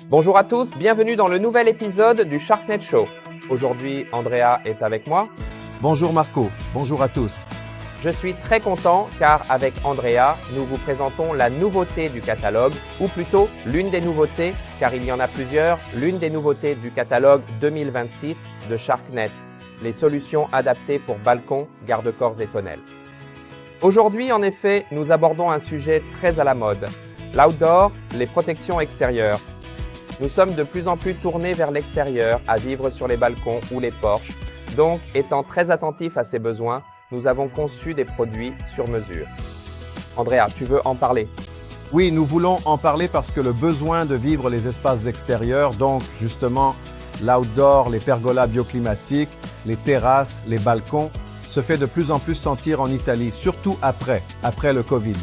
Bonjour à tous, bienvenue dans le nouvel épisode du SharkNet Show. Aujourd'hui, Andrea est avec moi. Bonjour Marco, bonjour à tous. Je suis très content car avec Andrea, nous vous présentons la nouveauté du catalogue, ou plutôt l'une des nouveautés, car il y en a plusieurs, l'une des nouveautés du catalogue 2026 de SharkNet, les solutions adaptées pour balcons, garde-corps et tonnelles. Aujourd'hui, en effet, nous abordons un sujet très à la mode, l'outdoor, les protections extérieures. Nous sommes de plus en plus tournés vers l'extérieur, à vivre sur les balcons ou les porches. Donc, étant très attentifs à ces besoins, nous avons conçu des produits sur mesure. Andrea, tu veux en parler? Oui, nous voulons en parler parce que le besoin de vivre les espaces extérieurs, donc justement l'outdoor, les pergolas bioclimatiques, les terrasses, les balcons, se fait de plus en plus sentir en Italie, surtout après le Covid.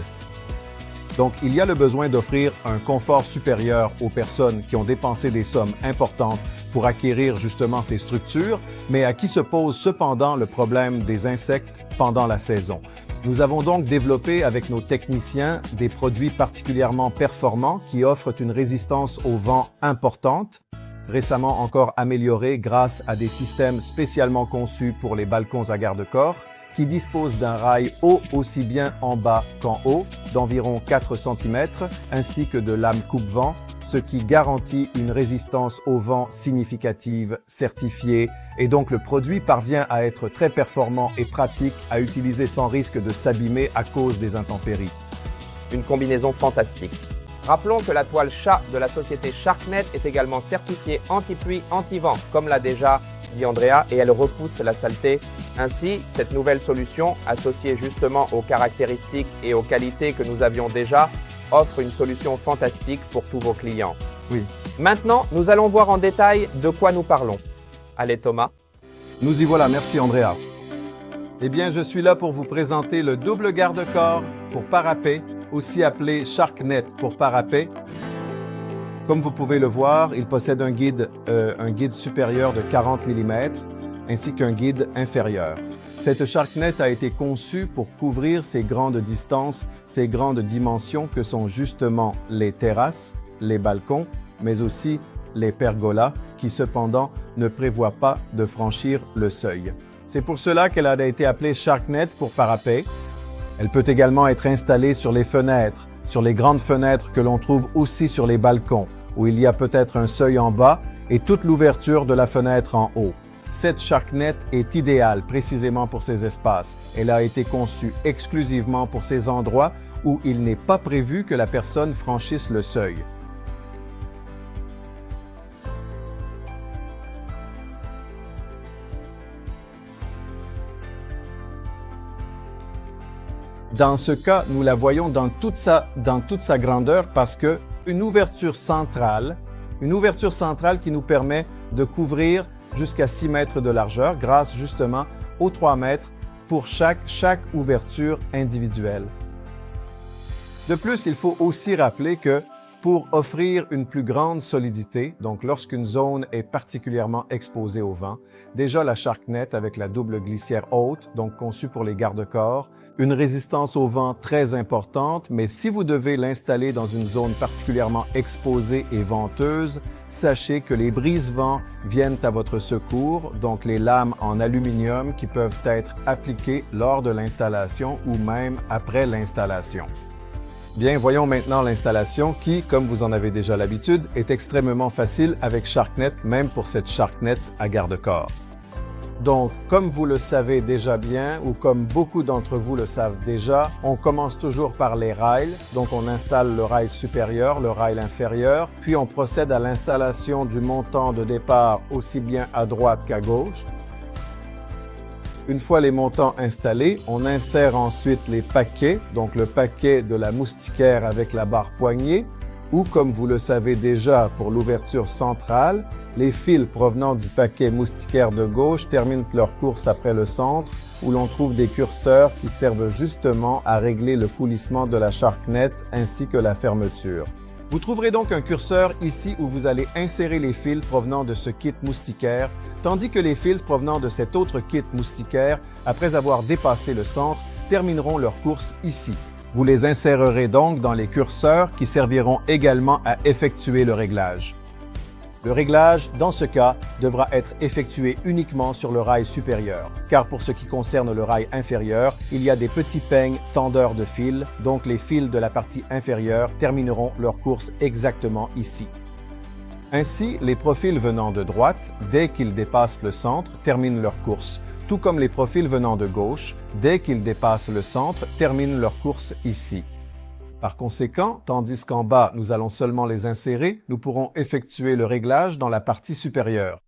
Donc, il y a le besoin d'offrir un confort supérieur aux personnes qui ont dépensé des sommes importantes pour acquérir justement ces structures, mais à qui se pose cependant le problème des insectes pendant la saison. Nous avons donc développé avec nos techniciens des produits particulièrement performants qui offrent une résistance au vent importante, récemment encore améliorée grâce à des systèmes spécialement conçus pour les balcons à garde-corps, qui dispose d'un rail haut aussi bien en bas qu'en haut, d'environ 4 cm, ainsi que de lames coupe-vent, ce qui garantit une résistance au vent significative, certifiée, et donc le produit parvient à être très performant et pratique à utiliser sans risque de s'abîmer à cause des intempéries. Une combinaison fantastique. Rappelons que la toile chat de la société SharkNet est également certifiée anti-pluie, anti-vent, comme l'a déjà dit Andrea, et elle repousse la saleté. Ainsi, cette nouvelle solution, associée justement aux caractéristiques et aux qualités que nous avions déjà, offre une solution fantastique pour tous vos clients. Oui. Maintenant, nous allons voir en détail de quoi nous parlons. Allez Thomas. Nous y voilà, merci Andrea. Eh bien, je suis là pour vous présenter le double garde-corps pour parapet, aussi appelé SharkNet pour parapet. Comme vous pouvez le voir, il possède un guide supérieur de 40 mm ainsi qu'un guide inférieur. Cette SharkNet a été conçue pour couvrir ces grandes distances, ces grandes dimensions que sont justement les terrasses, les balcons, mais aussi les pergolas qui cependant ne prévoient pas de franchir le seuil. C'est pour cela qu'elle a été appelée SharkNet pour parapet. Elle peut également être installée sur les fenêtres, sur les grandes fenêtres que l'on trouve aussi sur les balcons, où il y a peut-être un seuil en bas et toute l'ouverture de la fenêtre en haut. Cette SharkNet est idéale précisément pour ces espaces. Elle a été conçue exclusivement pour ces endroits où il n'est pas prévu que la personne franchisse le seuil. Dans ce cas, nous la voyons dans toute sa grandeur parce que une ouverture centrale qui nous permet de couvrir jusqu'à 6 mètres de largeur grâce justement aux 3 mètres pour chaque ouverture individuelle. De plus, il faut aussi rappeler que pour offrir une plus grande solidité, donc lorsqu'une zone est particulièrement exposée au vent, déjà la SharkNet avec la double glissière haute, donc conçue pour les garde-corps, une résistance au vent très importante, mais si vous devez l'installer dans une zone particulièrement exposée et venteuse, sachez que les brise-vents viennent à votre secours, donc les lames en aluminium qui peuvent être appliquées lors de l'installation ou même après l'installation. Bien, voyons maintenant l'installation qui, comme vous en avez déjà l'habitude, est extrêmement facile avec SharkNet, même pour cette SharkNet à garde-corps. Donc, comme vous le savez déjà bien, ou comme beaucoup d'entre vous le savent déjà, on commence toujours par les rails. Donc, on installe le rail supérieur, le rail inférieur, puis on procède à l'installation du montant de départ aussi bien à droite qu'à gauche. Une fois les montants installés, on insère ensuite les paquets, donc le paquet de la moustiquaire avec la barre poignée, ou comme vous le savez déjà pour l'ouverture centrale, les fils provenant du paquet moustiquaire de gauche terminent leur course après le centre, où l'on trouve des curseurs qui servent justement à régler le coulissement de la SharkNet ainsi que la fermeture. Vous trouverez donc un curseur ici où vous allez insérer les fils provenant de ce kit moustiquaire, tandis que les fils provenant de cet autre kit moustiquaire, après avoir dépassé le centre, termineront leur course ici. Vous les insérerez donc dans les curseurs qui serviront également à effectuer le réglage. Le réglage, dans ce cas, devra être effectué uniquement sur le rail supérieur, car pour ce qui concerne le rail inférieur, il y a des petits peignes tendeurs de fil, donc les fils de la partie inférieure termineront leur course exactement ici. Ainsi, les profils venant de droite, dès qu'ils dépassent le centre, terminent leur course, tout comme les profils venant de gauche, dès qu'ils dépassent le centre, terminent leur course ici. Par conséquent, tandis qu'en bas, nous allons seulement les insérer, nous pourrons effectuer le réglage dans la partie supérieure.